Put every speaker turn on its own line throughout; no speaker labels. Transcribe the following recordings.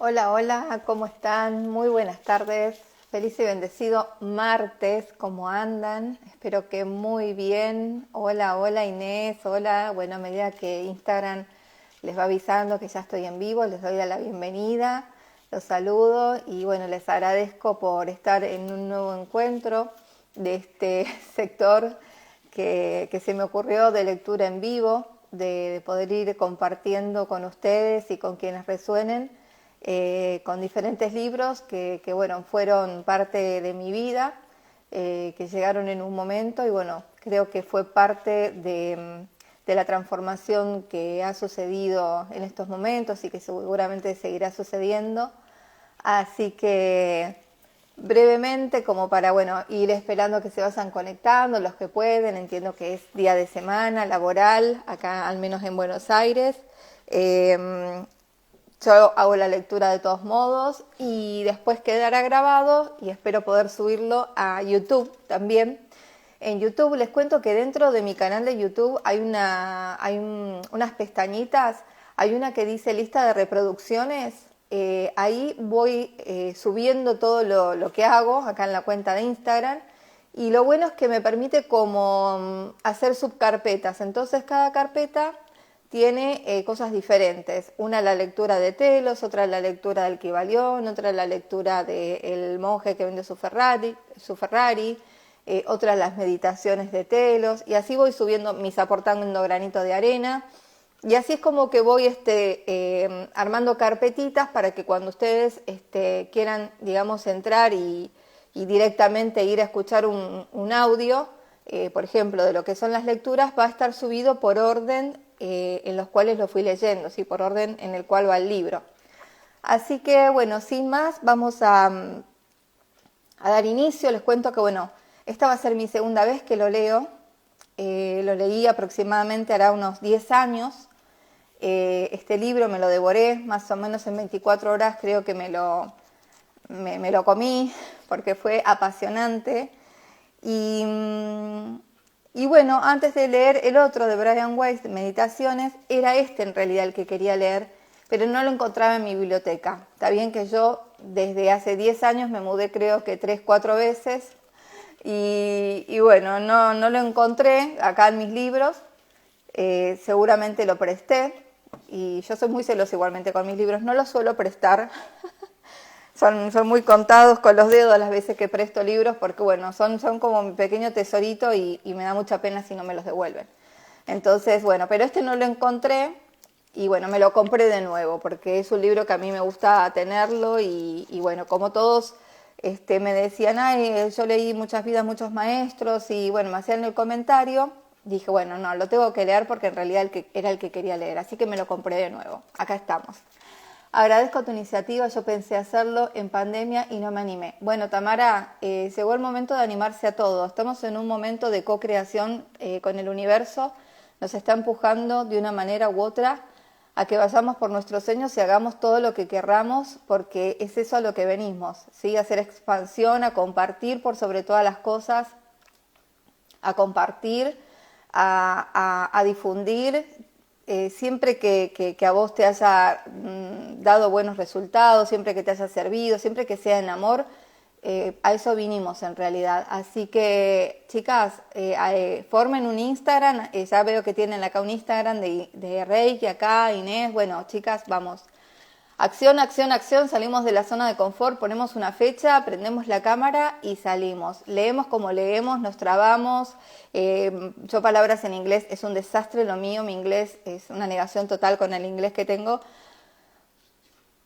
Hola, hola, ¿cómo están? Muy buenas tardes. Feliz y bendecido martes, ¿cómo andan? Espero que muy bien. Hola, hola Inés, hola. Bueno, a medida que Instagram les va avisando que ya estoy en vivo, les doy la bienvenida, los saludo y bueno, les agradezco por estar en un nuevo encuentro de este sector que se me ocurrió de lectura en vivo, de poder ir compartiendo con ustedes y con quienes resuenen con diferentes libros que bueno, fueron parte de mi vida, que llegaron en un momento y bueno, creo que fue parte de la transformación que ha sucedido en estos momentos y que seguramente seguirá sucediendo. Así que brevemente, como para bueno, ir esperando que se vayan conectando los que pueden, entiendo que es día de semana laboral, acá al menos en Buenos Aires. Yo hago la lectura de todos modos y después quedará grabado y espero poder subirlo a YouTube también. En YouTube les cuento que dentro de mi canal de YouTube hay unas pestañitas, hay una que dice lista de reproducciones, ahí voy subiendo todo lo que hago acá en la cuenta de Instagram y lo bueno es que me permite como hacer subcarpetas, entonces cada carpeta tiene cosas diferentes. Una la lectura de Telos, otra la lectura del Kybalión, otra la lectura del monje que vende su Ferrari, otra las meditaciones de Telos, y así voy subiendo mis aportando granito de arena. Y así es como que voy armando carpetitas para que cuando ustedes quieran, digamos, entrar y directamente ir a escuchar un audio, por ejemplo, de lo que son las lecturas, va a estar subido por orden en los cuales lo fui leyendo, ¿sí? Por orden en el cual va el libro. Así que, bueno, sin más, vamos a dar inicio. Les cuento que, bueno, esta va a ser mi segunda vez que lo leo. Lo leí aproximadamente hará unos 10 años. Este libro me lo devoré más o menos en 24 horas, creo que me lo comí porque fue apasionante. Y, y bueno, antes de leer el otro de Brian Weiss, Meditaciones, era este en realidad el que quería leer, pero no lo encontraba en mi biblioteca. Está bien que yo desde hace 10 años me mudé creo que 3, 4 veces y bueno, no lo encontré acá en mis libros, seguramente lo presté y yo soy muy celosa igualmente con mis libros, no los suelo prestar. Son muy contados con los dedos las veces que presto libros porque, bueno, son como mi pequeño tesorito y me da mucha pena si no me los devuelven. Entonces, bueno, pero este no lo encontré y, bueno, me lo compré de nuevo porque es un libro que a mí me gusta tenerlo y bueno, como todos me decían, ay, yo leí Muchas vidas, muchos maestros y, bueno, me hacían el comentario, dije, bueno, no, lo tengo que leer porque en realidad era el que quería leer, así que me lo compré de nuevo. Acá estamos. Agradezco tu iniciativa, yo pensé hacerlo en pandemia y no me animé. Bueno, Tamara, llegó el momento de animarse a todo. Estamos en un momento de co-creación con el universo. Nos está empujando de una manera u otra a que vayamos por nuestros sueños y hagamos todo lo que querramos, porque es eso a lo que venimos, ¿sí? A hacer expansión, a compartir por sobre todas las cosas, a compartir, a difundir, siempre que a vos te haya dado buenos resultados, siempre que te haya servido, siempre que sea en amor, a eso vinimos en realidad. Así que, chicas, formen un Instagram, ya veo que tienen acá un Instagram de Reiki, acá Inés, bueno, chicas, vamos. Acción, acción, acción, salimos de la zona de confort, ponemos una fecha, prendemos la cámara y salimos. Leemos como leemos, nos trabamos. Yo palabras en inglés es un desastre lo mío, mi inglés es una negación total con el inglés que tengo.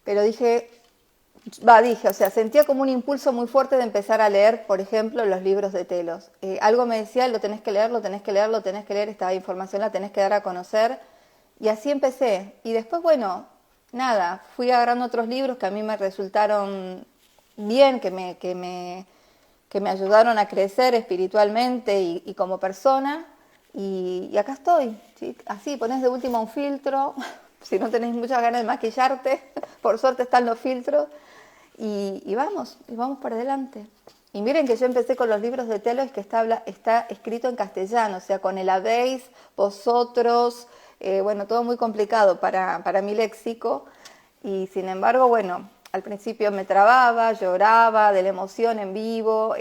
Pero o sea, sentía como un impulso muy fuerte de empezar a leer, por ejemplo, los libros de Telos. Algo me decía, lo tenés que leer, lo tenés que leer, lo tenés que leer, esta información la tenés que dar a conocer. Y así empecé. Y después, bueno, nada, fui agarrando otros libros que a mí me resultaron bien, que me ayudaron a crecer espiritualmente y como persona. Y acá estoy, ¿sí? Así, ponés de última un filtro, si no tenés muchas ganas de maquillarte, por suerte están los filtros, y vamos para adelante. Y miren que yo empecé con los libros de Telos que está escrito en castellano, o sea, con el habéis, vosotros, bueno, todo muy complicado para mi léxico. Y sin embargo, bueno, al principio me trababa, lloraba de la emoción en vivo,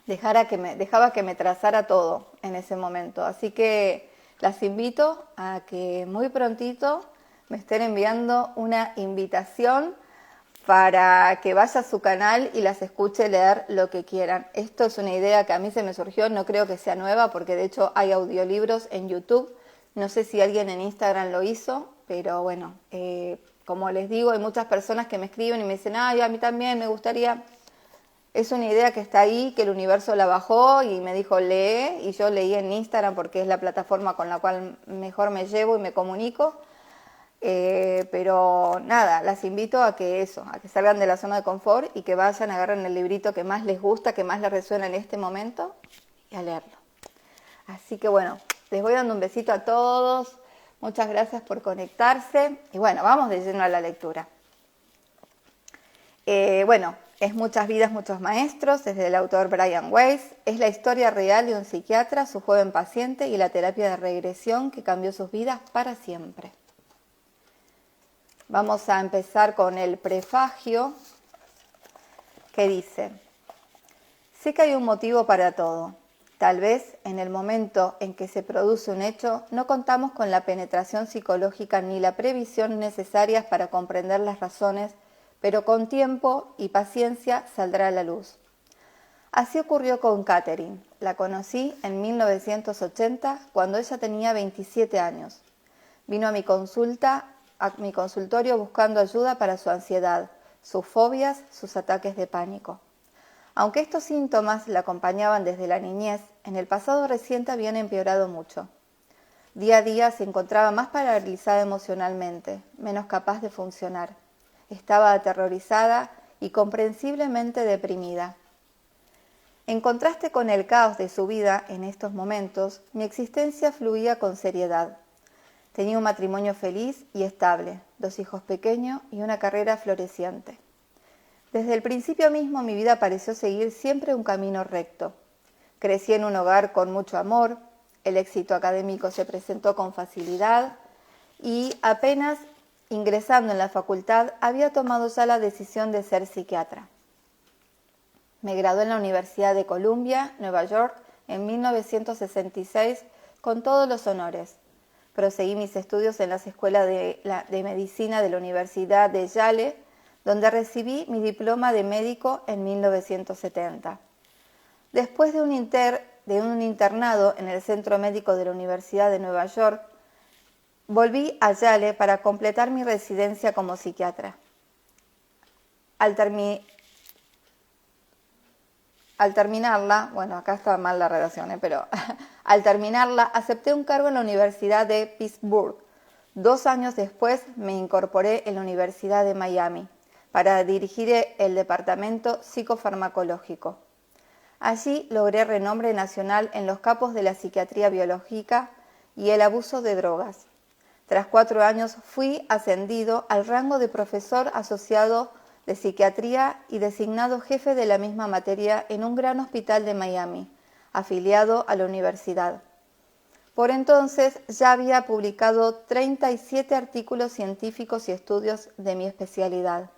dejaba que me trazara todo en ese momento. Así que las invito a que muy prontito me estén enviando una invitación para que vaya a su canal y las escuche leer lo que quieran. Esto es una idea que a mí se me surgió, no creo que sea nueva, porque de hecho hay audiolibros en YouTube. No sé si alguien en Instagram lo hizo, pero bueno, como les digo, hay muchas personas que me escriben y me dicen, ay, a mí también me gustaría. Es una idea que está ahí, que el universo la bajó y me dijo lee, y yo leí en Instagram porque es la plataforma con la cual mejor me llevo y me comunico. Pero nada, las invito a que salgan de la zona de confort y que vayan, agarren el librito que más les gusta, que más les resuena en este momento y a leerlo. Así que bueno, les voy dando un besito a todos, muchas gracias por conectarse y bueno, vamos de lleno a la lectura. Bueno, es Muchas vidas, muchos maestros, es del autor Brian Weiss, es la historia real de un psiquiatra, su joven paciente y la terapia de regresión que cambió sus vidas para siempre. Vamos a empezar con el prefagio que dice: sé que hay un motivo para todo. Tal vez en el momento en que se produce un hecho no contamos con la penetración psicológica ni la previsión necesarias para comprender las razones, pero con tiempo y paciencia saldrá a la luz. Así ocurrió con Catherine. La conocí en 1980 cuando ella tenía 27 años. Vino a mi consultorio buscando ayuda para su ansiedad, sus fobias, sus ataques de pánico. Aunque estos síntomas la acompañaban desde la niñez, en el pasado reciente habían empeorado mucho. Día a día se encontraba más paralizada emocionalmente, menos capaz de funcionar. Estaba aterrorizada y comprensiblemente deprimida. En contraste con el caos de su vida en estos momentos, mi existencia fluía con seriedad. Tenía un matrimonio feliz y estable, 2 hijos pequeños y una carrera floreciente. Desde el principio mismo mi vida pareció seguir siempre un camino recto. Crecí en un hogar con mucho amor, el éxito académico se presentó con facilidad y apenas ingresando en la facultad había tomado ya la decisión de ser psiquiatra. Me gradué en la Universidad de Columbia, Nueva York, en 1966 con todos los honores. Proseguí mis estudios en las escuelas de medicina de la Universidad de Yale, donde recibí mi diploma de médico en 1970. Después de un internado en el Centro Médico de la Universidad de Nueva York, volví a Yale para completar mi residencia como psiquiatra. Al terminarla, bueno, acá está mal la redacción, pero al terminarla acepté un cargo en la Universidad de Pittsburgh. 2 años después me incorporé en la Universidad de Miami para dirigir el departamento psicofarmacológico. Allí logré renombre nacional en los campos de la psiquiatría biológica y el abuso de drogas. Tras 4 años fui ascendido al rango de profesor asociado de psiquiatría y designado jefe de la misma materia en un gran hospital de Miami, afiliado a la universidad. Por entonces ya había publicado 37 artículos científicos y estudios de mi especialidad.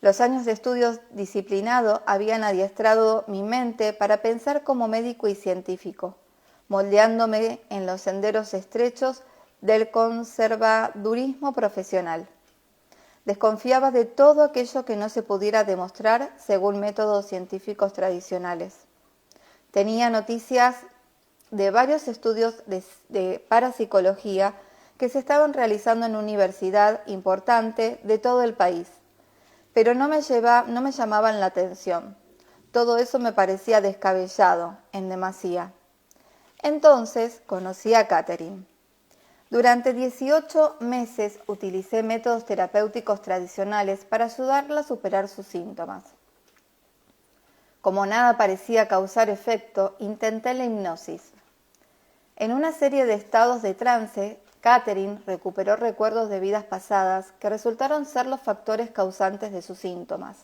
Los años de estudios disciplinado habían adiestrado mi mente para pensar como médico y científico, moldeándome en los senderos estrechos del conservadurismo profesional. Desconfiaba de todo aquello que no se pudiera demostrar según métodos científicos tradicionales. Tenía noticias de varios estudios de parapsicología que se estaban realizando en una universidad importante de todo el país, pero no me llamaban la atención. Todo eso me parecía descabellado, en demasía. Entonces conocí a Catherine. Durante 18 meses utilicé métodos terapéuticos tradicionales para ayudarla a superar sus síntomas. Como nada parecía causar efecto, intenté la hipnosis. En una serie de estados de trance, Catherine recuperó recuerdos de vidas pasadas que resultaron ser los factores causantes de sus síntomas.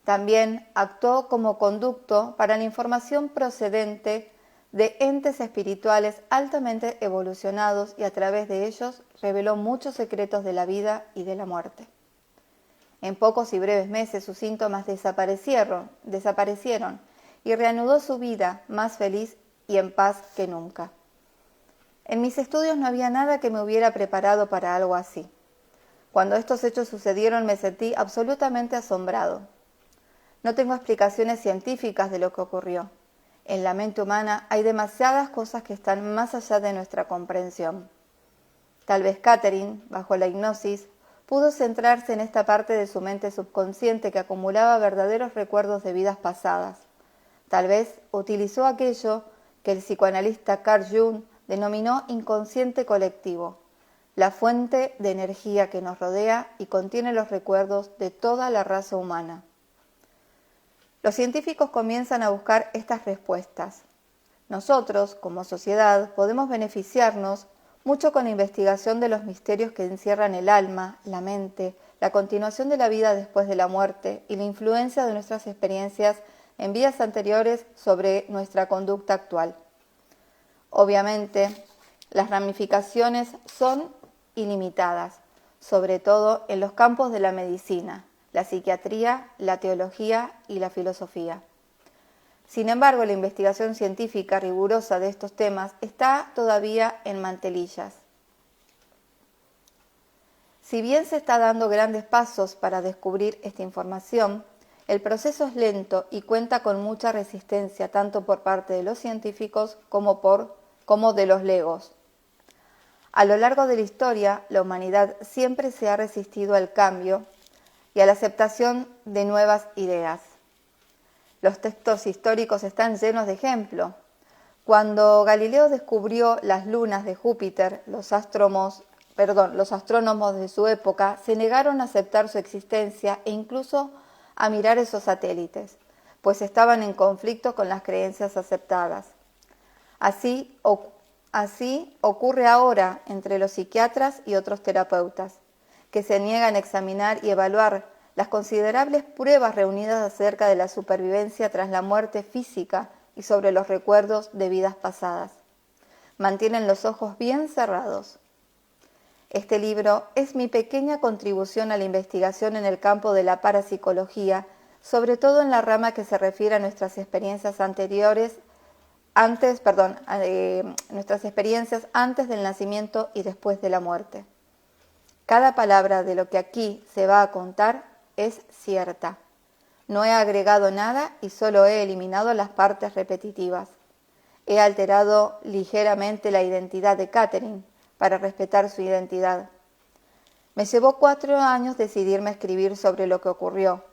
También actuó como conducto para la información procedente de entes espirituales altamente evolucionados y a través de ellos reveló muchos secretos de la vida y de la muerte. En pocos y breves meses sus síntomas desaparecieron y reanudó su vida más feliz y en paz que nunca. En mis estudios no había nada que me hubiera preparado para algo así. Cuando estos hechos sucedieron me sentí absolutamente asombrado. No tengo explicaciones científicas de lo que ocurrió. En la mente humana hay demasiadas cosas que están más allá de nuestra comprensión. Tal vez Catherine, bajo la hipnosis, pudo centrarse en esta parte de su mente subconsciente que acumulaba verdaderos recuerdos de vidas pasadas. Tal vez utilizó aquello que el psicoanalista Carl Jung denominó inconsciente colectivo, la fuente de energía que nos rodea y contiene los recuerdos de toda la raza humana. Los científicos comienzan a buscar estas respuestas. Nosotros, como sociedad, podemos beneficiarnos mucho con la investigación de los misterios que encierran el alma, la mente, la continuación de la vida después de la muerte y la influencia de nuestras experiencias en vidas anteriores sobre nuestra conducta actual. Obviamente, las ramificaciones son ilimitadas, sobre todo en los campos de la medicina, la psiquiatría, la teología y la filosofía. Sin embargo, la investigación científica rigurosa de estos temas está todavía en mantelillas. Si bien se está dando grandes pasos para descubrir esta información, el proceso es lento y cuenta con mucha resistencia tanto por parte de los científicos como de los legos. A lo largo de la historia, la humanidad siempre se ha resistido al cambio y a la aceptación de nuevas ideas. Los textos históricos están llenos de ejemplos. Cuando Galileo descubrió las lunas de Júpiter, los astrónomos de su época se negaron a aceptar su existencia e incluso a mirar esos satélites, pues estaban en conflicto con las creencias aceptadas. Así ocurre ahora entre los psiquiatras y otros terapeutas, que se niegan a examinar y evaluar las considerables pruebas reunidas acerca de la supervivencia tras la muerte física y sobre los recuerdos de vidas pasadas. Mantienen los ojos bien cerrados. Este libro es mi pequeña contribución a la investigación en el campo de la parapsicología, sobre todo en la rama que se refiere a nuestras experiencias nuestras experiencias antes del nacimiento y después de la muerte. Cada palabra de lo que aquí se va a contar es cierta. No he agregado nada y solo he eliminado las partes repetitivas. He alterado ligeramente la identidad de Catherine para respetar su identidad. Me llevó 4 años decidirme a escribir sobre lo que ocurrió.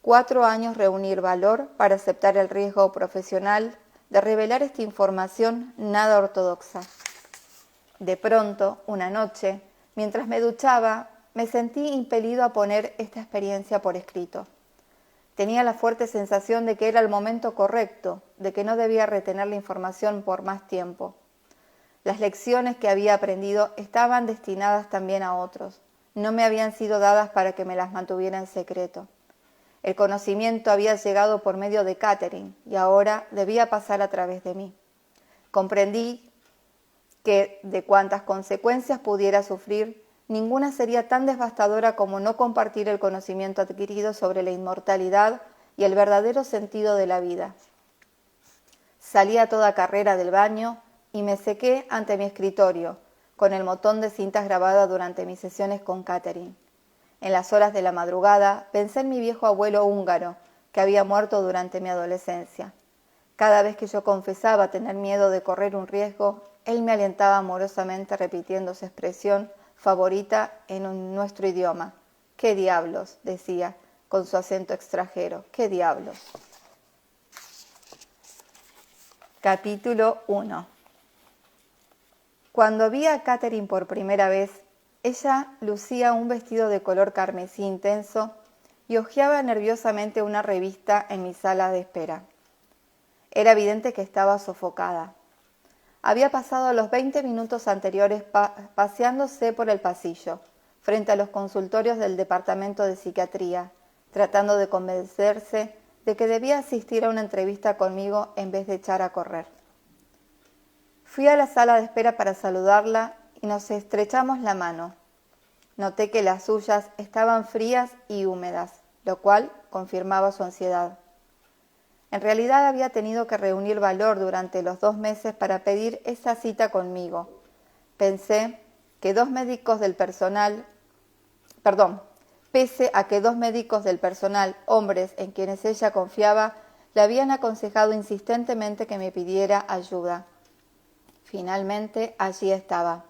4 años reunir valor para aceptar el riesgo profesional de revelar esta información nada ortodoxa. De pronto, una noche, mientras me duchaba, me sentí impelido a poner esta experiencia por escrito. Tenía la fuerte sensación de que era el momento correcto, de que no debía retener la información por más tiempo. Las lecciones que había aprendido estaban destinadas también a otros. No me habían sido dadas para que me las mantuviera en secreto. El conocimiento había llegado por medio de Catherine y ahora debía pasar a través de mí. Comprendí que de cuantas consecuencias pudiera sufrir, ninguna sería tan devastadora como no compartir el conocimiento adquirido sobre la inmortalidad y el verdadero sentido de la vida. Salí a toda carrera del baño y me sequé ante mi escritorio, con el montón de cintas grabadas durante mis sesiones con Catherine. En las horas de la madrugada pensé en mi viejo abuelo húngaro, que había muerto durante mi adolescencia. Cada vez que yo confesaba tener miedo de correr un riesgo, él me alentaba amorosamente repitiendo su expresión favorita en nuestro idioma. «¿Qué diablos?», decía, con su acento extranjero. «¿Qué diablos?». Capítulo 1. Cuando vi a Catherine por primera vez, ella lucía un vestido de color carmesí intenso y hojeaba nerviosamente una revista en mi sala de espera. Era evidente que estaba sofocada. Había pasado los 20 minutos anteriores paseándose por el pasillo, frente a los consultorios del departamento de psiquiatría, tratando de convencerse de que debía asistir a una entrevista conmigo en vez de echar a correr. Fui a la sala de espera para saludarla y nos estrechamos la mano. Noté que las suyas estaban frías y húmedas, lo cual confirmaba su ansiedad. En realidad había tenido que reunir valor durante los 2 meses para pedir esa cita conmigo. Pensé que pese a que 2 médicos del personal, hombres en quienes ella confiaba, le habían aconsejado insistentemente que me pidiera ayuda. Finalmente, allí estaba.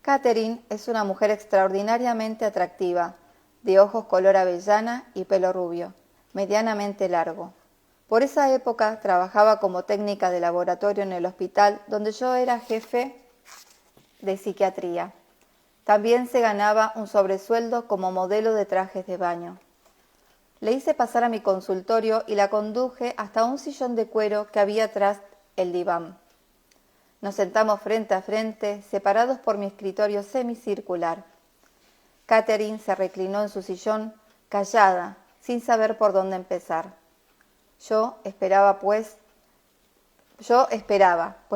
Catherine es una mujer extraordinariamente atractiva, de ojos color avellana y pelo rubio, medianamente largo. Por esa época trabajaba como técnica de laboratorio en el hospital donde yo era jefe de psiquiatría. También se ganaba un sobresueldo como modelo de trajes de baño. Le hice pasar a mi consultorio y la conduje hasta un sillón de cuero que había tras el diván. Nos sentamos frente a frente, separados por mi escritorio semicircular. Catherine se reclinó en su sillón, callada, sin saber por dónde empezar. Yo esperaba, pues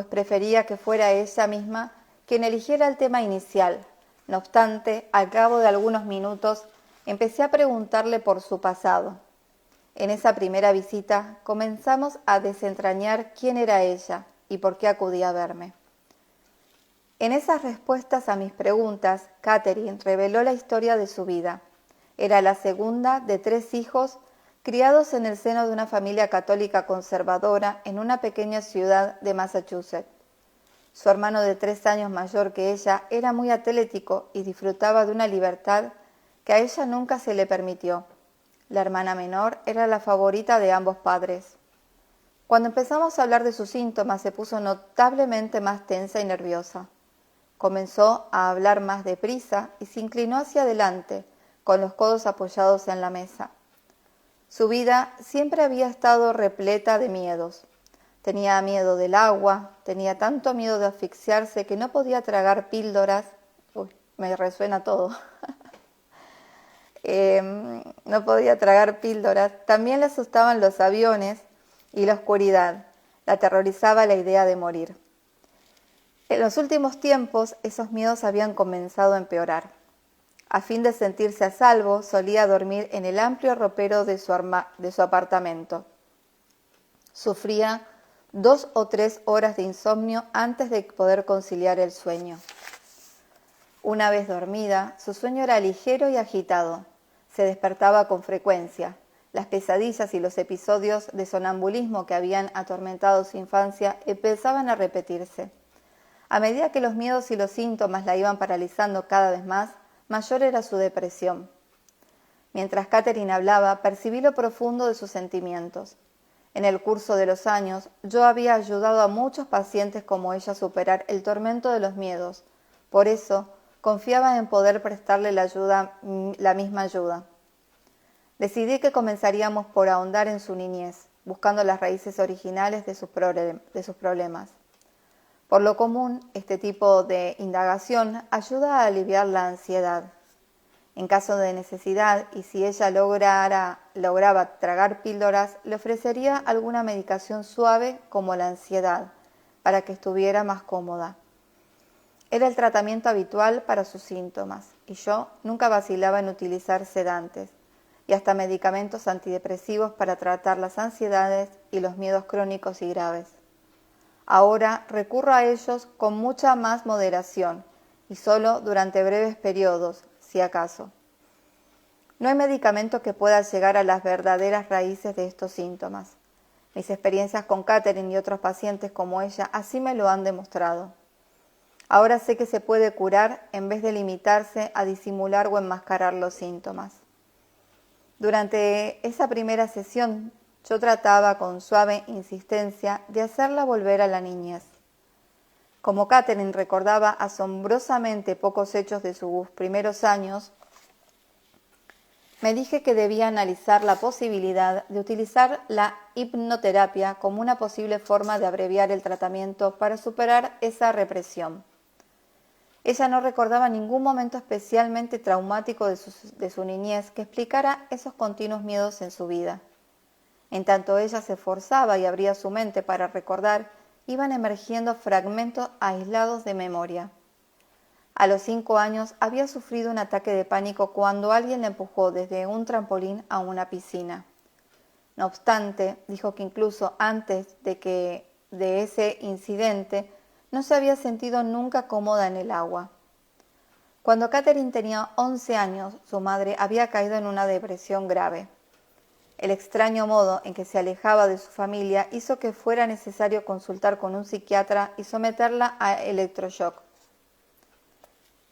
prefería que fuera ella misma quien eligiera el tema inicial. No obstante, al cabo de algunos minutos, empecé a preguntarle por su pasado. En esa primera visita comenzamos a desentrañar quién era ella y por qué acudía a verme. En esas respuestas a mis preguntas, Catherine reveló la historia de su vida. Era la segunda de 3 hijos criados en el seno de una familia católica conservadora en una pequeña ciudad de Massachusetts. Su hermano de 3 años mayor que ella era muy atlético y disfrutaba de una libertad que a ella nunca se le permitió. La hermana menor era la favorita de ambos padres. Cuando empezamos a hablar de sus síntomas, se puso notablemente más tensa y nerviosa. Comenzó a hablar más deprisa y se inclinó hacia adelante, con los codos apoyados en la mesa. Su vida siempre había estado repleta de miedos. Tenía miedo del agua, tenía tanto miedo de asfixiarse que no podía tragar píldoras. Me resuena todo. No podía tragar píldoras. También le asustaban los aviones y la oscuridad. La aterrorizaba la idea de morir. En los últimos tiempos, esos miedos habían comenzado a empeorar. A fin de sentirse a salvo, solía dormir en el amplio ropero de su apartamento. Sufría 2 o 3 horas de insomnio antes de poder conciliar el sueño. Una vez dormida, su sueño era ligero y agitado. Se despertaba con frecuencia. Las pesadillas y los episodios de sonambulismo que habían atormentado su infancia empezaban a repetirse. A medida que los miedos y los síntomas la iban paralizando cada vez más, mayor era su depresión. Mientras Catherine hablaba, percibí lo profundo de sus sentimientos. En el curso de los años, yo había ayudado a muchos pacientes como ella a superar el tormento de los miedos. Por eso, confiaba en poder prestarle la misma ayuda. Decidí que comenzaríamos por ahondar en su niñez, buscando las raíces originales de sus problemas. Por lo común, este tipo de indagación ayuda a aliviar la ansiedad. En caso de necesidad, y si ella lograba tragar píldoras, le ofrecería alguna medicación suave como la ansiedad, para que estuviera más cómoda. Era el tratamiento habitual para sus síntomas, y yo nunca vacilaba en utilizar sedantes, y hasta medicamentos antidepresivos para tratar las ansiedades y los miedos crónicos y graves. Ahora recurro a ellos con mucha más moderación y solo durante breves periodos, si acaso. No hay medicamento que pueda llegar a las verdaderas raíces de estos síntomas. Mis experiencias con Catherine y otros pacientes como ella así me lo han demostrado. Ahora sé que se puede curar en vez de limitarse a disimular o enmascarar los síntomas. Durante esa primera sesión, yo trataba con suave insistencia de hacerla volver a la niñez. Como Catherine recordaba asombrosamente pocos hechos de sus primeros años, me dije que debía analizar la posibilidad de utilizar la hipnoterapia como una posible forma de abreviar el tratamiento para superar esa represión. Ella no recordaba ningún momento especialmente traumático de su niñez que explicara esos continuos miedos en su vida. En tanto ella se esforzaba y abría su mente para recordar, iban emergiendo fragmentos aislados de memoria. A los 5 años había sufrido un ataque de pánico cuando alguien le empujó desde un trampolín a una piscina. No obstante, dijo que incluso antes de ese incidente no se había sentido nunca cómoda en el agua. Cuando Catherine tenía 11 años, su madre había caído en una depresión grave. El extraño modo en que se alejaba de su familia hizo que fuera necesario consultar con un psiquiatra y someterla a electroshock.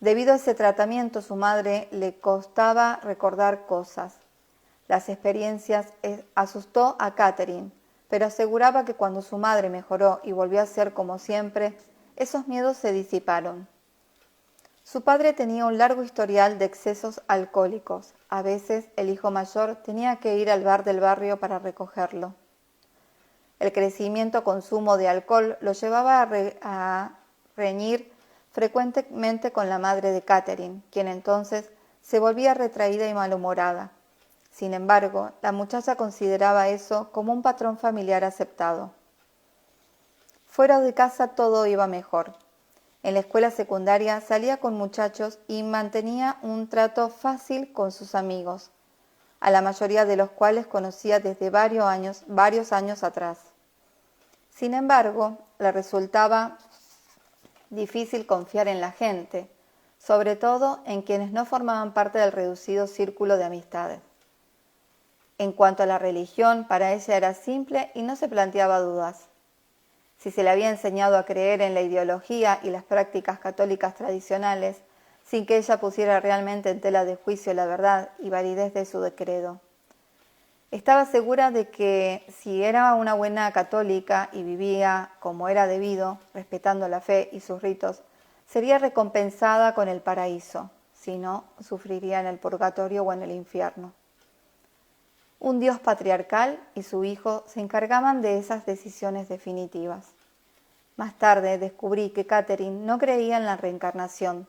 Debido a ese tratamiento, su madre le costaba recordar cosas. Las experiencias asustó a Catherine, pero aseguraba que cuando su madre mejoró y volvió a ser como siempre, esos miedos se disiparon. Su padre tenía un largo historial de excesos alcohólicos. A veces el hijo mayor tenía que ir al bar del barrio para recogerlo. El creciente consumo de alcohol lo llevaba a reñir frecuentemente con la madre de Catherine, quien entonces se volvía retraída y malhumorada. Sin embargo, la muchacha consideraba eso como un patrón familiar aceptado. Fuera de casa todo iba mejor. En la escuela secundaria salía con muchachos y mantenía un trato fácil con sus amigos, a la mayoría de los cuales conocía desde varios años atrás. Sin embargo, le resultaba difícil confiar en la gente, sobre todo en quienes no formaban parte del reducido círculo de amistades. En cuanto a la religión, para ella era simple y no se planteaba dudas. Si se le había enseñado a creer en la ideología y las prácticas católicas tradicionales, sin que ella pusiera realmente en tela de juicio la verdad y validez de su credo. Estaba segura de que si era una buena católica y vivía como era debido, respetando la fe y sus ritos, sería recompensada con el paraíso, si no, sufriría en el purgatorio o en el infierno. Un Dios patriarcal y su hijo se encargaban de esas decisiones definitivas. Más tarde descubrí que Catherine no creía en la reencarnación.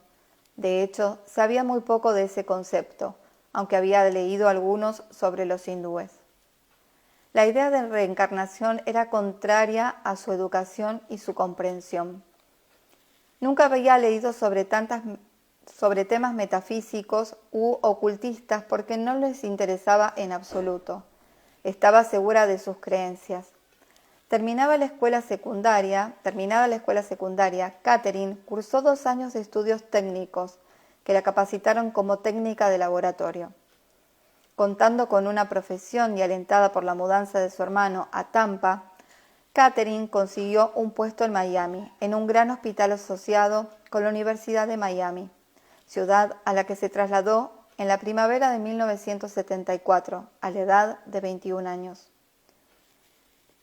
De hecho, sabía muy poco de ese concepto, aunque había leído algunos sobre los hindúes. La idea de reencarnación era contraria a su educación y su comprensión. Nunca había leído sobre temas metafísicos u ocultistas porque no les interesaba en absoluto. Estaba segura de sus creencias. Terminada la escuela secundaria, Catherine cursó 2 años de estudios técnicos que la capacitaron como técnica de laboratorio. Contando con una profesión y alentada por la mudanza de su hermano a Tampa, Catherine consiguió un puesto en Miami, en un gran hospital asociado con la Universidad de Miami, ciudad a la que se trasladó en la primavera de 1974, a la edad de 21 años.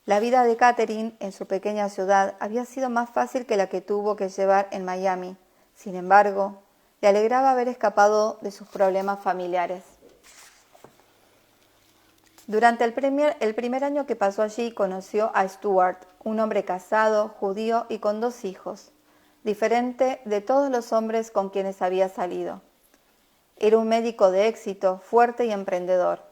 La vida de Catherine en su pequeña ciudad había sido más fácil que la que tuvo que llevar en Miami. Sin embargo, le alegraba haber escapado de sus problemas familiares. Durante el primer año que pasó allí conoció a Stuart, un hombre casado, judío y con 2 hijos, diferente de todos los hombres con quienes había salido. Era un médico de éxito, fuerte y emprendedor.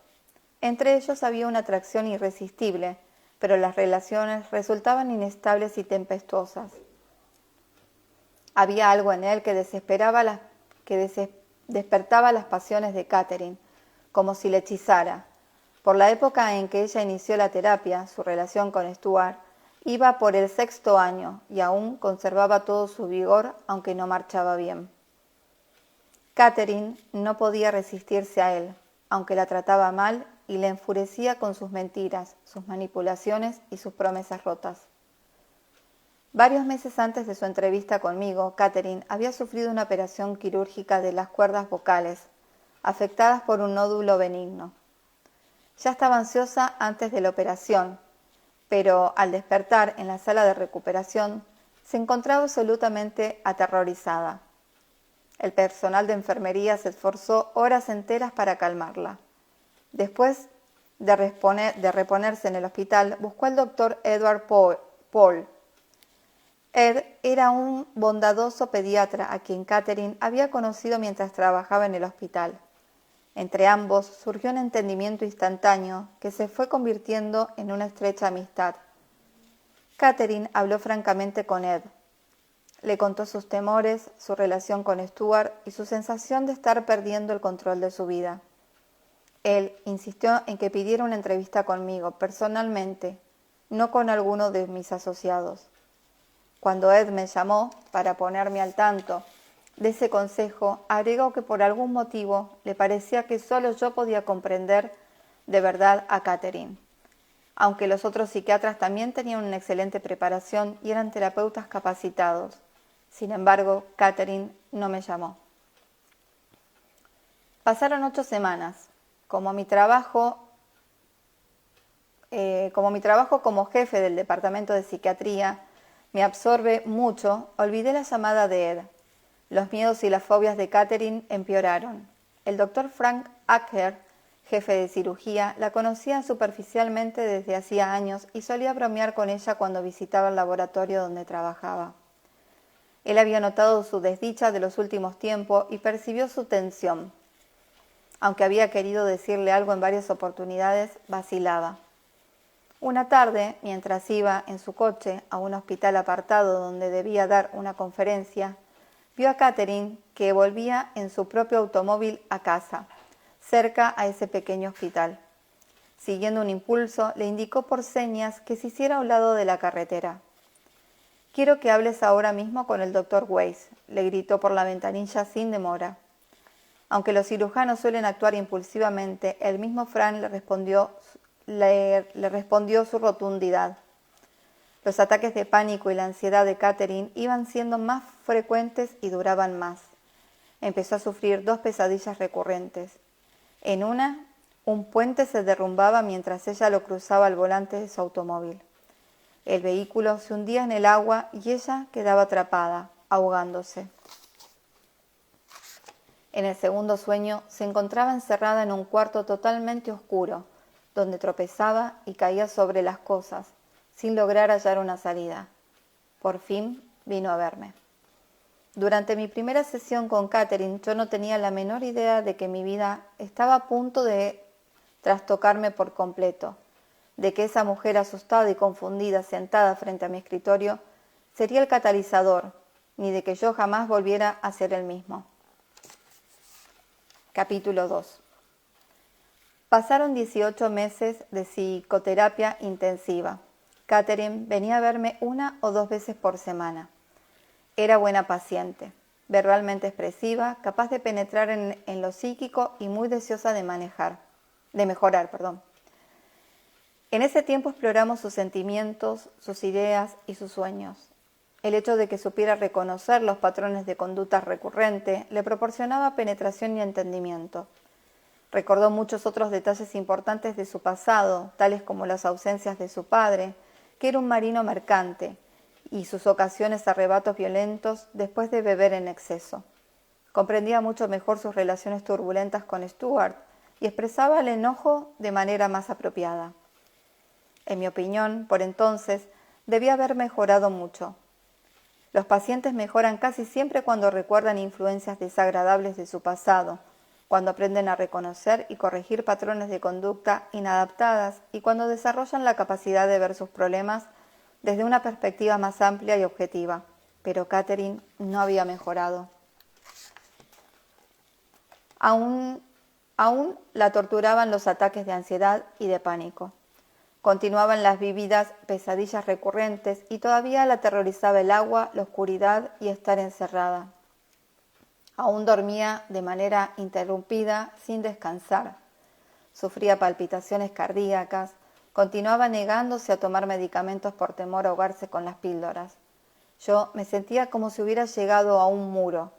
Entre ellos había una atracción irresistible, pero las relaciones resultaban inestables y tempestuosas. Había algo en él que despertaba las pasiones de Catherine, como si le hechizara. Por la época en que ella inició la terapia, su relación con Stuart iba por el 6º año y aún conservaba todo su vigor, aunque no marchaba bien. Catherine no podía resistirse a él, aunque la trataba mal y le enfurecía con sus mentiras, sus manipulaciones y sus promesas rotas. Varios meses antes de su entrevista conmigo, Catherine había sufrido una operación quirúrgica de las cuerdas vocales, afectadas por un nódulo benigno. Ya estaba ansiosa antes de la operación, pero al despertar en la sala de recuperación, se encontraba absolutamente aterrorizada. El personal de enfermería se esforzó horas enteras para calmarla. Después de reponerse en el hospital, buscó al doctor Edward Paul. Ed era un bondadoso pediatra a quien Catherine había conocido mientras trabajaba en el hospital. Entre ambos surgió un entendimiento instantáneo que se fue convirtiendo en una estrecha amistad. Catherine habló francamente con Ed. Le contó sus temores, su relación con Stuart y su sensación de estar perdiendo el control de su vida. Él insistió en que pidiera una entrevista conmigo, personalmente, no con alguno de mis asociados. Cuando Ed me llamó para ponerme al tanto de ese consejo, agregó que por algún motivo le parecía que solo yo podía comprender de verdad a Catherine, aunque los otros psiquiatras también tenían una excelente preparación y eran terapeutas capacitados. Sin embargo, Catherine no me llamó. Pasaron 8 semanas. Como mi trabajo como jefe del departamento de psiquiatría me absorbe mucho, olvidé la llamada de Ed. Los miedos y las fobias de Catherine empeoraron. El doctor Frank Acker, jefe de cirugía, la conocía superficialmente desde hacía años y solía bromear con ella cuando visitaba el laboratorio donde trabajaba. Él había notado su desdicha de los últimos tiempos y percibió su tensión. Aunque había querido decirle algo en varias oportunidades, vacilaba. Una tarde, mientras iba en su coche a un hospital apartado donde debía dar una conferencia, vio a Catherine que volvía en su propio automóvil a casa, cerca a ese pequeño hospital. Siguiendo un impulso, le indicó por señas que se hiciera a un lado de la carretera. «Quiero que hables ahora mismo con el doctor Weiss», le gritó por la ventanilla sin demora. Aunque los cirujanos suelen actuar impulsivamente, el mismo Frank le respondió su rotundidad. Los ataques de pánico y la ansiedad de Catherine iban siendo más frecuentes y duraban más. Empezó a sufrir 2 pesadillas recurrentes. En una, un puente se derrumbaba mientras ella lo cruzaba al volante de su automóvil. El vehículo se hundía en el agua y ella quedaba atrapada, ahogándose. En el segundo sueño se encontraba encerrada en un cuarto totalmente oscuro, donde tropezaba y caía sobre las cosas, sin lograr hallar una salida. Por fin vino a verme. Durante mi primera sesión con Catherine, yo no tenía la menor idea de que mi vida estaba a punto de trastocarme por completo, de que esa mujer asustada y confundida sentada frente a mi escritorio sería el catalizador, ni de que yo jamás volviera a ser el mismo. Capítulo 2. Pasaron 18 meses de psicoterapia intensiva. Catherine venía a verme 1 o 2 veces por semana. Era buena paciente, verbalmente expresiva, capaz de penetrar en lo psíquico y muy deseosa de mejorar. En ese tiempo exploramos sus sentimientos, sus ideas y sus sueños. El hecho de que supiera reconocer los patrones de conducta recurrente le proporcionaba penetración y entendimiento. Recordó muchos otros detalles importantes de su pasado, tales como las ausencias de su padre, que era un marino mercante, y sus ocasiones arrebatos violentos después de beber en exceso. Comprendía mucho mejor sus relaciones turbulentas con Stuart y expresaba el enojo de manera más apropiada. En mi opinión, por entonces, debía haber mejorado mucho. Los pacientes mejoran casi siempre cuando recuerdan influencias desagradables de su pasado, cuando aprenden a reconocer y corregir patrones de conducta inadaptadas y cuando desarrollan la capacidad de ver sus problemas desde una perspectiva más amplia y objetiva. Pero Catherine no había mejorado. Aún la torturaban los ataques de ansiedad y de pánico. Continuaban las vividas pesadillas recurrentes y todavía la aterrorizaba el agua, la oscuridad y estar encerrada. Aún dormía de manera interrumpida, sin descansar. Sufría palpitaciones cardíacas, continuaba negándose a tomar medicamentos por temor a ahogarse con las píldoras. Yo me sentía como si hubiera llegado a un muro.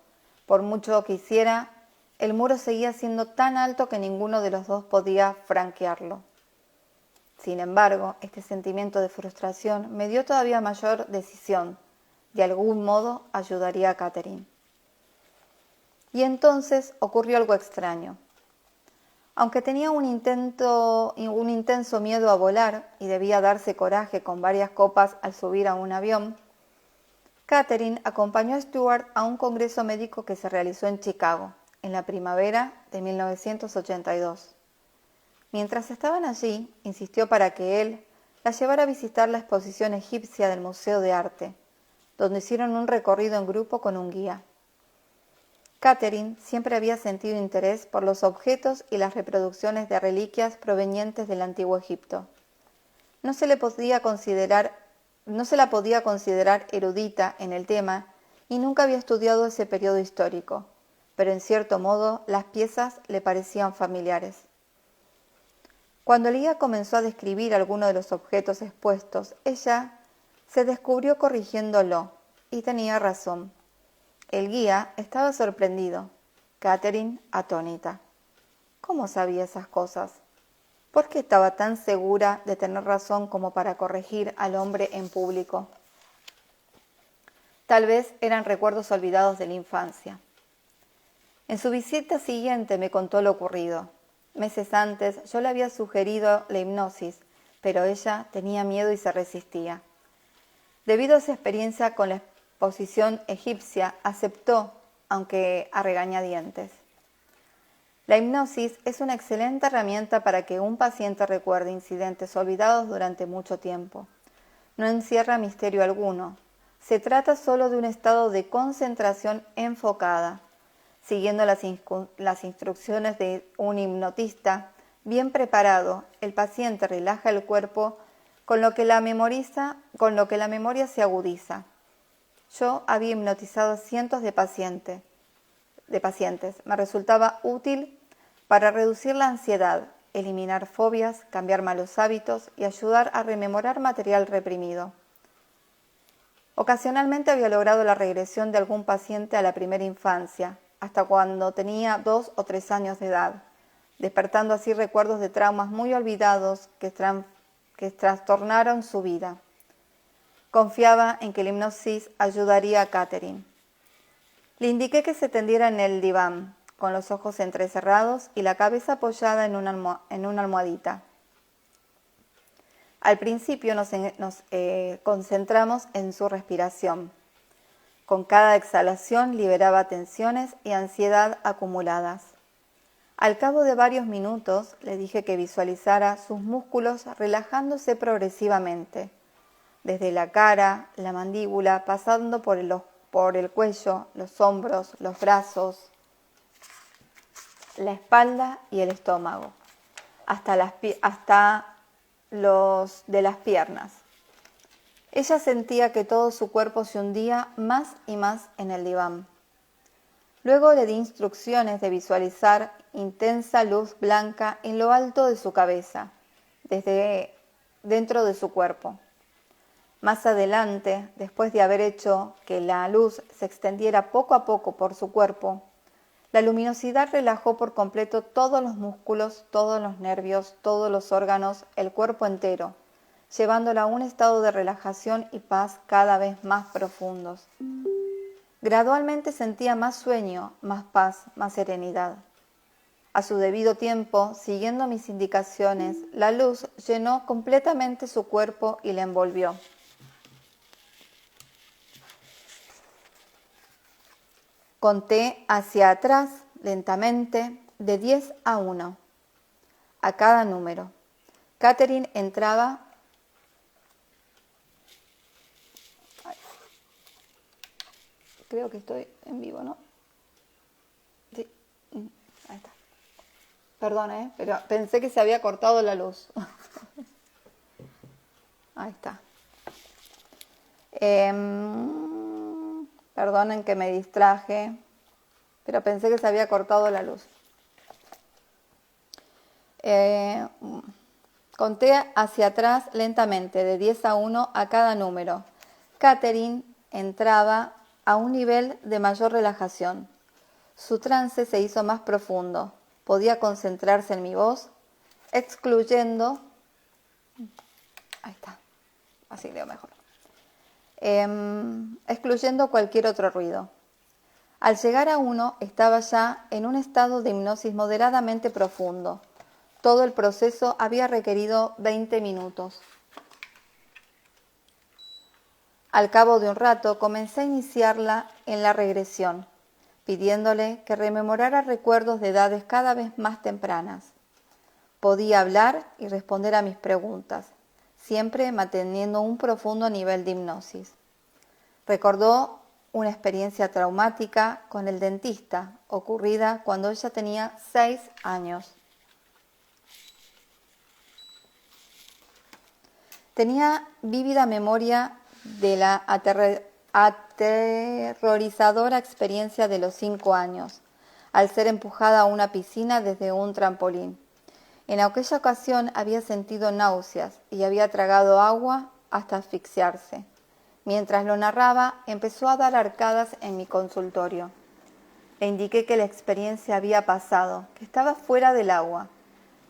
Por mucho que hiciera, el muro seguía siendo tan alto que ninguno de los dos podía franquearlo. Sin embargo, este sentimiento de frustración me dio todavía mayor decisión. De algún modo ayudaría a Catherine. Y entonces ocurrió algo extraño. Aunque tenía un intenso miedo a volar y debía darse coraje con varias copas al subir a un avión, Catherine acompañó a Stuart a un congreso médico que se realizó en Chicago, en la primavera de 1982. Mientras estaban allí, insistió para que él la llevara a visitar la exposición egipcia del Museo de Arte, donde hicieron un recorrido en grupo con un guía. Catherine siempre había sentido interés por los objetos y las reproducciones de reliquias provenientes del Antiguo Egipto. No se la podía considerar erudita en el tema y nunca había estudiado ese periodo histórico, pero en cierto modo las piezas le parecían familiares. Cuando el guía comenzó a describir algunos de los objetos expuestos, ella se descubrió corrigiéndolo, y tenía razón. El guía estaba sorprendido, Catherine atónita. ¿Cómo sabía esas cosas? ¿Por qué estaba tan segura de tener razón como para corregir al hombre en público? Tal vez eran recuerdos olvidados de la infancia. En su visita siguiente me contó lo ocurrido. Meses antes yo le había sugerido la hipnosis, pero ella tenía miedo y se resistía. Debido a esa experiencia con la exposición egipcia, aceptó, aunque a regañadientes. La hipnosis es una excelente herramienta para que un paciente recuerde incidentes olvidados durante mucho tiempo. No encierra misterio alguno. Se trata solo de un estado de concentración enfocada. Siguiendo las instrucciones de un hipnotista bien preparado, el paciente relaja el cuerpo con lo que la memoria se agudiza. Yo había hipnotizado a cientos de pacientes. Me resultaba útil para reducir la ansiedad, eliminar fobias, cambiar malos hábitos y ayudar a rememorar material reprimido. Ocasionalmente había logrado la regresión de algún paciente a la primera infancia, hasta cuando tenía 2 o 3 años de edad, despertando así recuerdos de traumas muy olvidados que trastornaron su vida. Confiaba en que la hipnosis ayudaría a Catherine. Le indiqué que se tendiera en el diván, con los ojos entrecerrados y la cabeza apoyada en una almohadita. Al principio nos concentramos en su respiración. Con cada exhalación liberaba tensiones y ansiedad acumuladas. Al cabo de varios minutos le dije que visualizara sus músculos relajándose progresivamente, desde la cara, la mandíbula, pasando por el cuello, los hombros, los brazos, la espalda y el estómago, hasta los de las piernas. Ella sentía que todo su cuerpo se hundía más y más en el diván. Luego le di instrucciones de visualizar intensa luz blanca en lo alto de su cabeza, desde dentro de su cuerpo. Más adelante, después de haber hecho que la luz se extendiera poco a poco por su cuerpo, la luminosidad relajó por completo todos los músculos, todos los nervios, todos los órganos, el cuerpo entero, llevándola a un estado de relajación y paz cada vez más profundos. Gradualmente sentía más sueño, más paz, más serenidad. A su debido tiempo, siguiendo mis indicaciones, la luz llenó completamente su cuerpo y la envolvió. Conté hacia atrás, lentamente, de 10 a 1, a cada número. Catherine entraba. Creo que estoy en vivo, ¿no? Sí, ahí está. Perdón, pero pensé que se había cortado la luz. Ahí está. Perdonen que me distraje, pero pensé que se había cortado la luz. Conté hacia atrás lentamente, de 10 a 1 a cada número. Catherine entraba a un nivel de mayor relajación. Su trance se hizo más profundo. Podía concentrarse en mi voz, excluyendo... Ahí está, así leo mejor. Excluyendo cualquier otro ruido. Al llegar a 1, estaba ya en un estado de hipnosis moderadamente profundo. Todo el proceso había requerido 20 minutos. Al cabo de un rato, comencé a iniciarla en la regresión, pidiéndole que rememorara recuerdos de edades cada vez más tempranas. Podía hablar y responder a mis preguntas. siempre manteniendo un profundo nivel de hipnosis. Recordó una experiencia traumática con el dentista, ocurrida cuando ella tenía 6 años. Tenía vívida memoria de la aterrorizadora experiencia de los 5 años, al ser empujada a una piscina desde un trampolín. En aquella ocasión había sentido náuseas y había tragado agua hasta asfixiarse. Mientras lo narraba, empezó a dar arcadas en mi consultorio. Le indiqué que la experiencia había pasado, que estaba fuera del agua.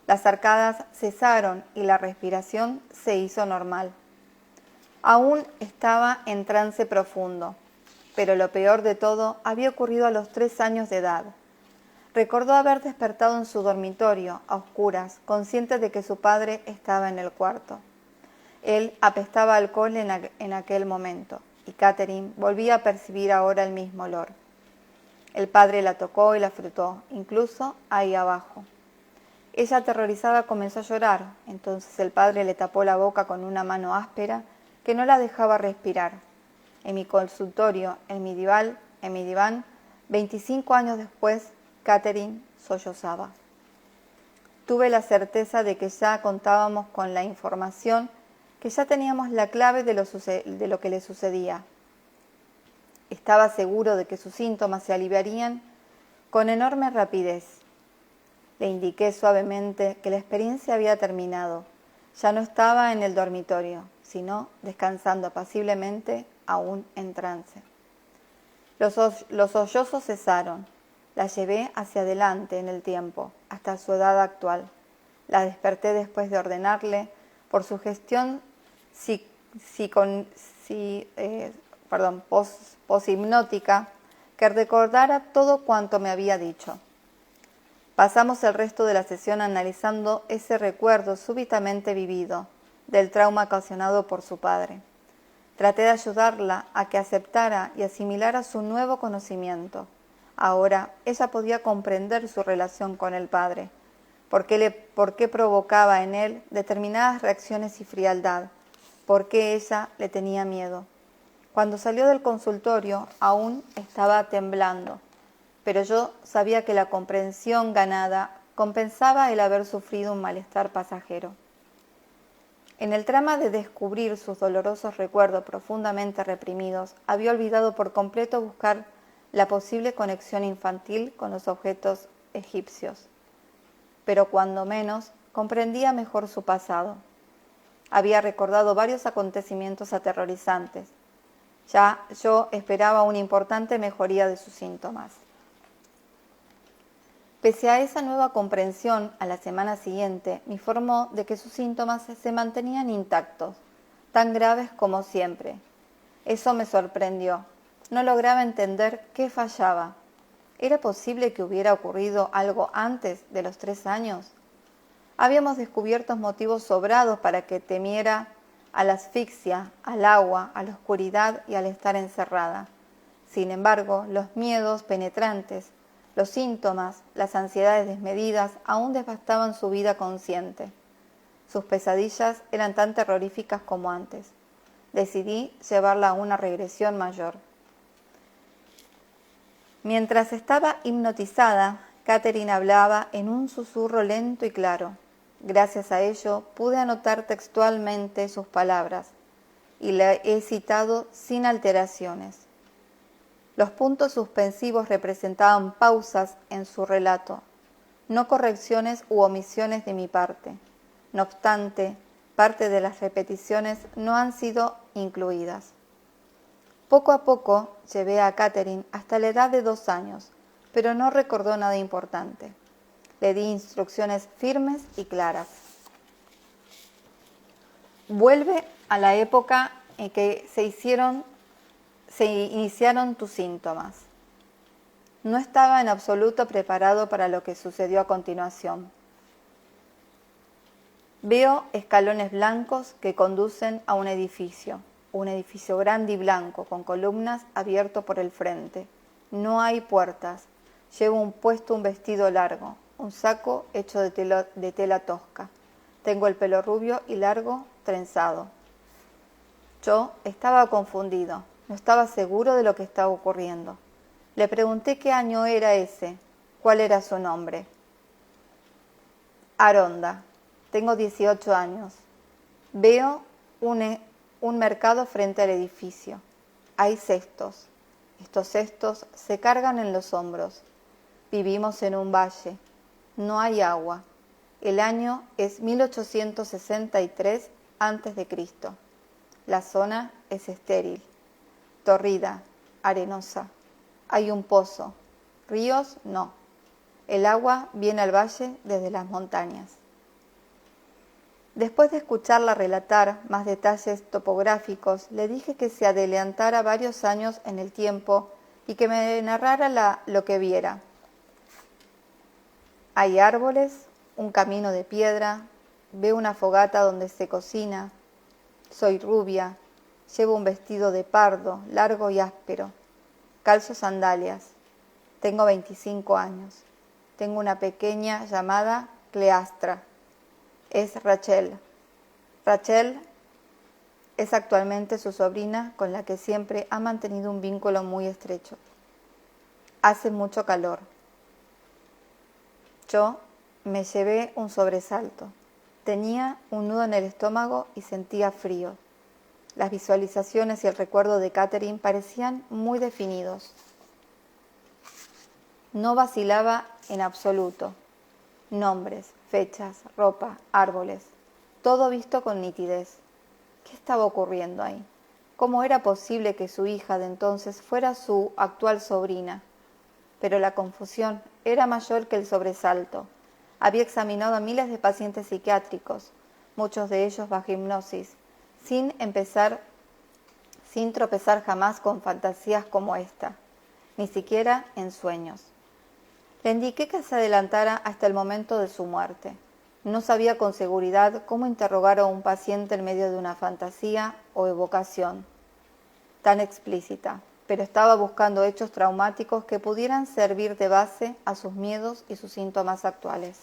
Las arcadas cesaron y la respiración se hizo normal. Aún estaba en trance profundo, pero lo peor de todo había ocurrido a los 3 años de edad. Recordó haber despertado en su dormitorio, a oscuras, consciente de que su padre estaba en el cuarto. Él apestaba alcohol en aquel momento, y Catherine volvía a percibir ahora el mismo olor. El padre la tocó y la frotó, incluso ahí abajo. Ella, aterrorizada, comenzó a llorar. Entonces el padre le tapó la boca con una mano áspera que no la dejaba respirar. En mi consultorio, en mi diván, 25 años después, Catherine sollozaba. Tuve la certeza de que ya contábamos con la información, que ya teníamos la clave de lo que le sucedía. Estaba seguro de que sus síntomas se aliviarían con enorme rapidez. Le indiqué suavemente que la experiencia había terminado. Ya no estaba en el dormitorio, sino descansando apaciblemente, aún en trance. Los sollozos cesaron. La llevé hacia adelante en el tiempo, hasta su edad actual. La desperté después de ordenarle, por sugestión poshipnótica, que recordara todo cuanto me había dicho. Pasamos el resto de la sesión analizando ese recuerdo súbitamente vivido del trauma ocasionado por su padre. Traté de ayudarla a que aceptara y asimilara su nuevo conocimiento. Ahora ella podía comprender su relación con el padre, por qué provocaba en él determinadas reacciones y frialdad, por qué ella le tenía miedo. Cuando salió del consultorio aún estaba temblando, pero yo sabía que la comprensión ganada compensaba el haber sufrido un malestar pasajero. En el trama de descubrir sus dolorosos recuerdos profundamente reprimidos, había olvidado por completo buscar la posible conexión infantil con los objetos egipcios. Pero cuando menos, comprendía mejor su pasado. Había recordado varios acontecimientos aterrorizantes. Ya yo esperaba una importante mejoría de sus síntomas. Pese a esa nueva comprensión, a la semana siguiente me informó de que sus síntomas se mantenían intactos, tan graves como siempre. Eso me sorprendió. No lograba entender qué fallaba. ¿Era posible que hubiera ocurrido algo antes de los 3 años? Habíamos descubierto motivos sobrados para que temiera a la asfixia, al agua, a la oscuridad y al estar encerrada. Sin embargo, los miedos penetrantes, los síntomas, las ansiedades desmedidas aún devastaban su vida consciente. Sus pesadillas eran tan terroríficas como antes. Decidí llevarla a una regresión mayor. Mientras estaba hipnotizada, Catherine hablaba en un susurro lento y claro. Gracias a ello pude anotar textualmente sus palabras y la he citado sin alteraciones. Los puntos suspensivos representaban pausas en su relato, no correcciones u omisiones de mi parte. No obstante, parte de las repeticiones no han sido incluidas. Poco a poco llevé a Catherine hasta la edad de 2 años, pero no recordó nada importante. Le di instrucciones firmes y claras. Vuelve a la época en que se iniciaron tus síntomas. No estaba en absoluto preparado para lo que sucedió a continuación. Veo escalones blancos que conducen a un edificio grande y blanco, con columnas abierto por el frente. No hay puertas. Llevo puesto un vestido largo, un saco hecho de tela tosca. Tengo el pelo rubio y largo trenzado. Yo estaba confundido, no estaba seguro de lo que estaba ocurriendo. Le pregunté qué año era ese, cuál era su nombre. Aronda, tengo 18 años. Veo un mercado frente al edificio. Hay cestos. Estos cestos se cargan en los hombros. Vivimos en un valle. No hay agua. El año es 1863 a.C. La zona es estéril, torrida, arenosa. Hay un pozo. Ríos, no. El agua viene al valle desde las montañas. Después de escucharla relatar más detalles topográficos, le dije que se adelantara varios años en el tiempo y que me narrara lo que viera. Hay árboles, un camino de piedra, veo una fogata donde se cocina. Soy rubia, llevo un vestido de pardo, largo y áspero. Calzo sandalias. Tengo 25 años. Tengo una pequeña llamada Cleastra. Es Rachel. Rachel es actualmente su sobrina con la que siempre ha mantenido un vínculo muy estrecho. Hace mucho calor. Yo me llevé un sobresalto. Tenía un nudo en el estómago y sentía frío. Las visualizaciones y el recuerdo de Catherine parecían muy definidos. No vacilaba en absoluto. Nombres, fechas, ropa, árboles, todo visto con nitidez. ¿Qué estaba ocurriendo ahí? ¿Cómo era posible que su hija de entonces fuera su actual sobrina? Pero la confusión era mayor que el sobresalto. Había examinado a miles de pacientes psiquiátricos, muchos de ellos bajo hipnosis, sin tropezar jamás con fantasías como esta, ni siquiera en sueños. Le indiqué que se adelantara hasta el momento de su muerte. No sabía con seguridad cómo interrogar a un paciente en medio de una fantasía o evocación tan explícita, pero estaba buscando hechos traumáticos que pudieran servir de base a sus miedos y sus síntomas actuales.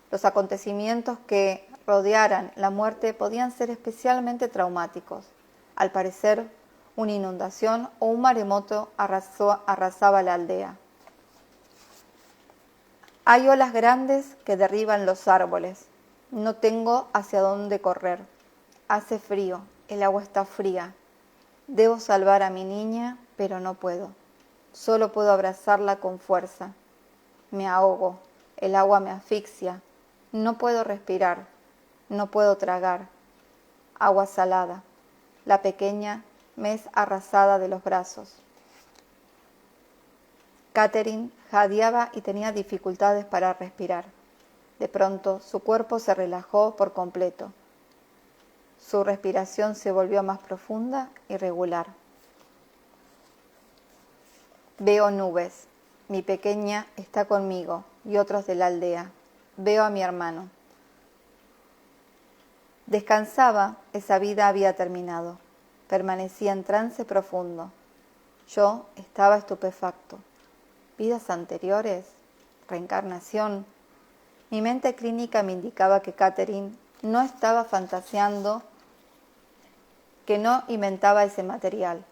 Los acontecimientos que rodearan la muerte podían ser especialmente traumáticos. Al parecer, una inundación o un maremoto arrasaba la aldea. Hay olas grandes que derriban los árboles. No tengo hacia dónde correr. Hace frío, el agua está fría. Debo salvar a mi niña, pero no puedo. Solo puedo abrazarla con fuerza. Me ahogo, el agua me asfixia. No puedo respirar, no puedo tragar. Agua salada. La pequeña me es arrasada de los brazos. Catherine jadeaba y tenía dificultades para respirar. De pronto, su cuerpo se relajó por completo. Su respiración se volvió más profunda y regular. Veo nubes. Mi pequeña está conmigo y otros de la aldea. Veo a mi hermano. Descansaba, esa vida había terminado. Permanecía en trance profundo. Yo estaba estupefacto. ¿Vidas anteriores? ¿Reencarnación? Mi mente clínica me indicaba que Catherine no estaba fantaseando, que no inventaba ese material.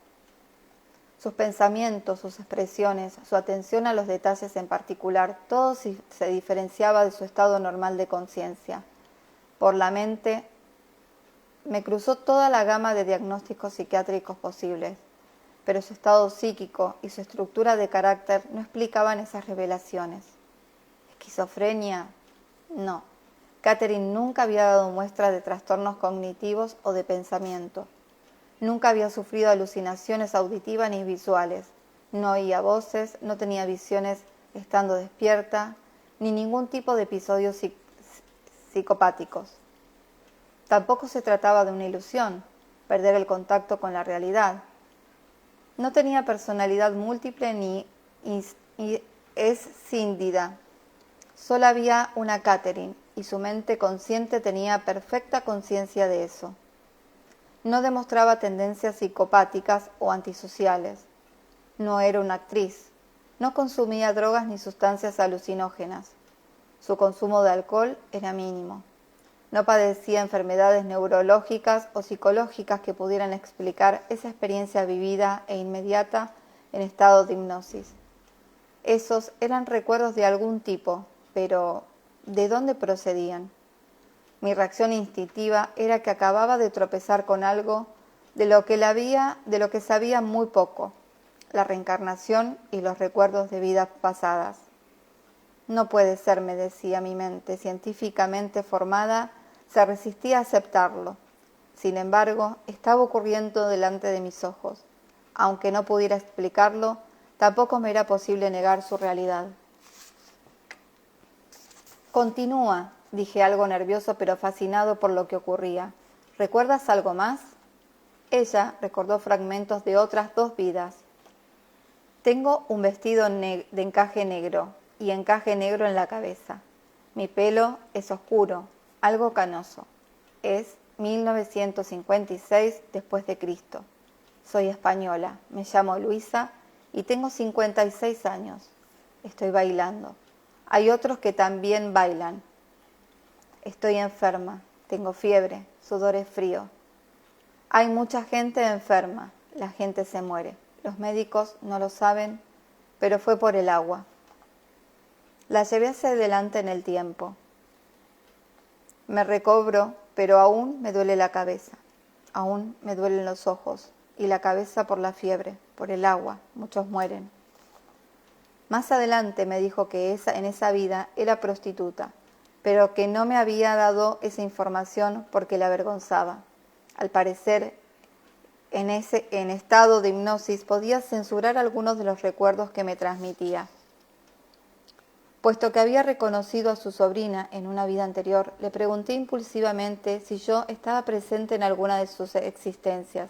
Sus pensamientos, sus expresiones, su atención a los detalles en particular, todo se diferenciaba de su estado normal de conciencia. Por la mente me cruzó toda la gama de diagnósticos psiquiátricos posibles, pero su estado psíquico y su estructura de carácter no explicaban esas revelaciones. ¿Esquizofrenia? No. Catherine nunca había dado muestra de trastornos cognitivos o de pensamiento. Nunca había sufrido alucinaciones auditivas ni visuales. No oía voces, no tenía visiones estando despierta, ni ningún tipo de episodios psicopáticos. Tampoco se trataba de una ilusión, perder el contacto con la realidad. No tenía personalidad múltiple ni escindida. Solo había una Catherine y su mente consciente tenía perfecta conciencia de eso. No demostraba tendencias psicopáticas o antisociales. No era una actriz. No consumía drogas ni sustancias alucinógenas. Su consumo de alcohol era mínimo. No padecía enfermedades neurológicas o psicológicas que pudieran explicar esa experiencia vivida e inmediata en estado de hipnosis. Esos eran recuerdos de algún tipo, pero ¿de dónde procedían? Mi reacción instintiva era que acababa de tropezar con algo de lo que sabía muy poco, la reencarnación y los recuerdos de vidas pasadas. No puede ser, me decía mi mente científicamente formada, se resistía a aceptarlo. Sin embargo, estaba ocurriendo delante de mis ojos. Aunque no pudiera explicarlo, tampoco me era posible negar su realidad. Continúa, dije algo nervioso pero fascinado por lo que ocurría. ¿Recuerdas algo más? Ella recordó fragmentos de otras 2 vidas. Tengo un vestido de encaje negro y encaje negro en la cabeza. Mi pelo es oscuro, algo canoso. Es 1956 después de Cristo. Soy española, me llamo Luisa y tengo 56 años. Estoy bailando. Hay otros que también bailan. Estoy enferma, tengo fiebre, sudores fríos. Hay mucha gente enferma, la gente se muere. Los médicos no lo saben, pero fue por el agua. La llevé hacia adelante en el tiempo. Me recobro, pero aún me duele la cabeza. Aún me duelen los ojos y la cabeza por la fiebre, por el agua. Muchos mueren. Más adelante me dijo que en esa vida era prostituta, pero que no me había dado esa información porque la avergonzaba. Al parecer, en estado de hipnosis podía censurar algunos de los recuerdos que me transmitía. Puesto que había reconocido a su sobrina en una vida anterior, le pregunté impulsivamente si yo estaba presente en alguna de sus existencias.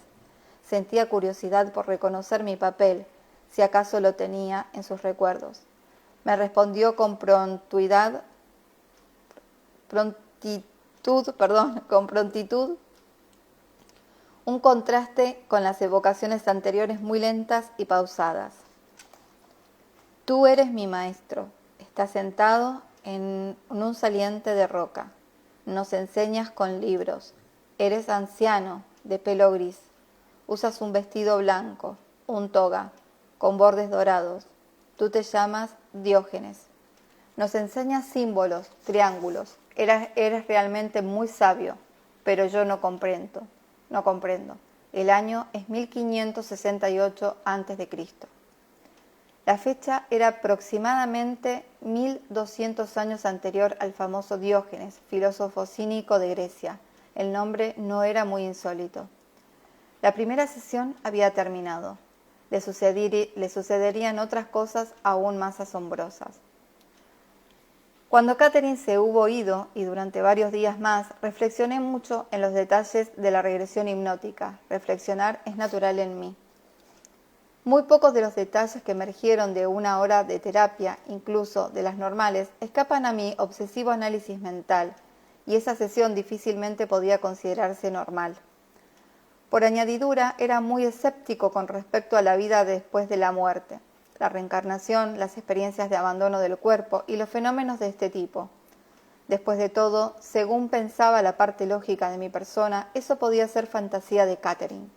Sentía curiosidad por reconocer mi papel, si acaso lo tenía en sus recuerdos. Me respondió con prontitud, un contraste con las evocaciones anteriores muy lentas y pausadas. Tú eres mi maestro, estás sentado en un saliente de roca, nos enseñas con libros, eres anciano, de pelo gris, usas un vestido blanco, un toga, con bordes dorados, tú te llamas Diógenes, nos enseñas símbolos, triángulos, eres realmente muy sabio, pero yo no comprendo. El año es 1568 a.C. La fecha era aproximadamente 1200 años anterior al famoso Diógenes, filósofo cínico de Grecia. El nombre no era muy insólito. La primera sesión había terminado. Le sucederían otras cosas aún más asombrosas. Cuando Catherine se hubo ido, y durante varios días más, reflexioné mucho en los detalles de la regresión hipnótica. Reflexionar es natural en mí. Muy pocos de los detalles que emergieron de una hora de terapia, incluso de las normales, escapan a mi obsesivo análisis mental, y esa sesión difícilmente podía considerarse normal. Por añadidura, era muy escéptico con respecto a la vida después de la muerte, la reencarnación, las experiencias de abandono del cuerpo y los fenómenos de este tipo. Después de todo, según pensaba la parte lógica de mi persona, eso podía ser fantasía de Catherine.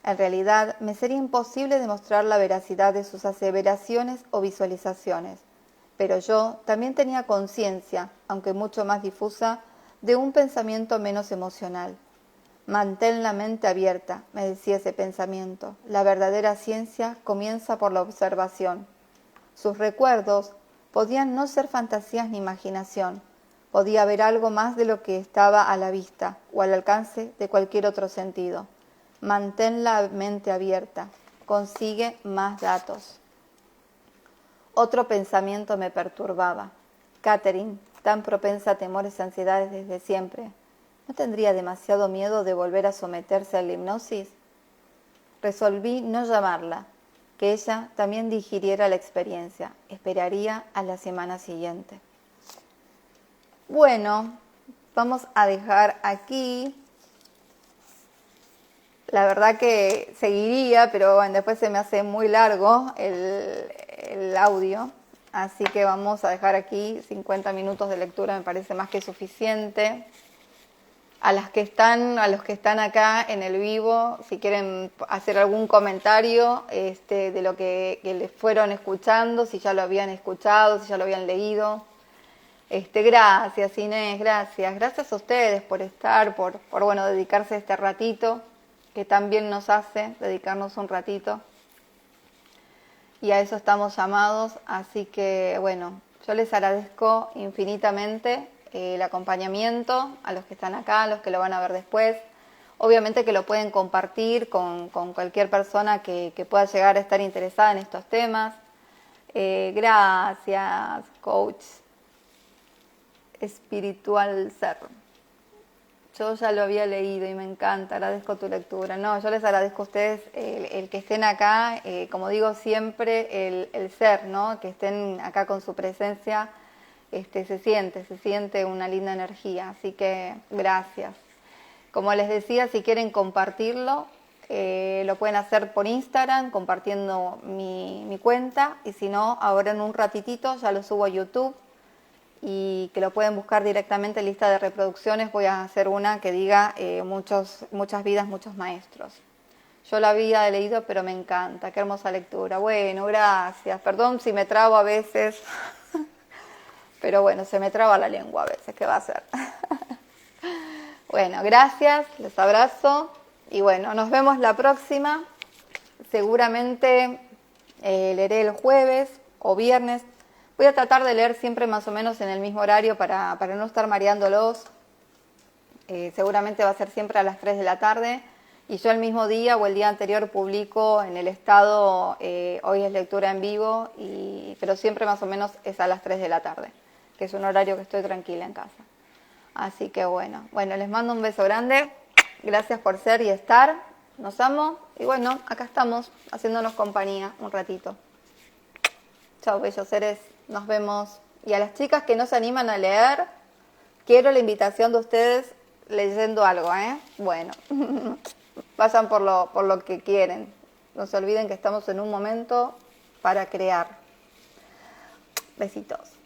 En realidad, me sería imposible demostrar la veracidad de sus aseveraciones o visualizaciones, pero yo también tenía conciencia, aunque mucho más difusa, de un pensamiento menos emocional. Mantén la mente abierta, me decía ese pensamiento. La verdadera ciencia comienza por la observación. Sus recuerdos podían no ser fantasías ni imaginación. Podía haber algo más de lo que estaba a la vista o al alcance de cualquier otro sentido. Mantén la mente abierta. Consigue más datos. Otro pensamiento me perturbaba. Catherine, tan propensa a temores y ansiedades desde siempre, ¿no tendría demasiado miedo de volver a someterse a la hipnosis? Resolví no llamarla, que ella también digiriera la experiencia. Esperaría a la semana siguiente. Bueno, vamos a dejar aquí. La verdad que seguiría, pero bueno, después se me hace muy largo el audio. Así que vamos a dejar aquí 50 minutos de lectura, me parece más que suficiente. a los que están acá en el vivo, si quieren hacer algún comentario de lo que les fueron escuchando, si ya lo habían escuchado, si ya lo habían leído. Gracias Inés, gracias a ustedes por estar, por bueno, dedicarse este ratito, que también nos hace dedicarnos un ratito. Y a eso estamos llamados, así que bueno, yo les agradezco infinitamente el acompañamiento a los que están acá, a los que lo van a ver después. Obviamente que lo pueden compartir con cualquier persona que pueda llegar a estar interesada en estos temas. Gracias, coach espiritual ser. Yo ya lo había leído y me encanta, agradezco tu lectura. No, yo les agradezco a ustedes el que estén acá, como digo siempre, el ser, ¿no? Que estén acá con su presencia, se siente una linda energía, así que gracias. Como les decía, si quieren compartirlo, lo pueden hacer por Instagram, compartiendo mi cuenta, y si no, ahora en un ratitito ya lo subo a YouTube, y que lo pueden buscar directamente en lista de reproducciones. Voy a hacer una que diga muchas vidas, muchos maestros. Yo la había leído, pero me encanta, qué hermosa lectura. Bueno, gracias, perdón si me trabo a veces, pero bueno, se me traba la lengua a veces, ¿qué va a hacer? Bueno, gracias, les abrazo, y bueno, nos vemos la próxima. Seguramente leeré el jueves o viernes. Voy a tratar de leer siempre más o menos en el mismo horario para no estar mareándolos. Seguramente va a ser siempre a las 3 de la tarde. Y yo el mismo día o el día anterior publico en el estado, hoy es lectura en vivo, pero siempre más o menos es a las 3 de la tarde, que es un horario que estoy tranquila en casa. Así que bueno, les mando un beso grande. Gracias por ser y estar. Nos amo. Y bueno, acá estamos haciéndonos compañía un ratito. Chao, bellos seres. Nos vemos. Y a las chicas que no se animan a leer, quiero la invitación de ustedes leyendo algo, ¿eh? Bueno, pasan por lo que quieren. No se olviden que estamos en un momento para crear. Besitos.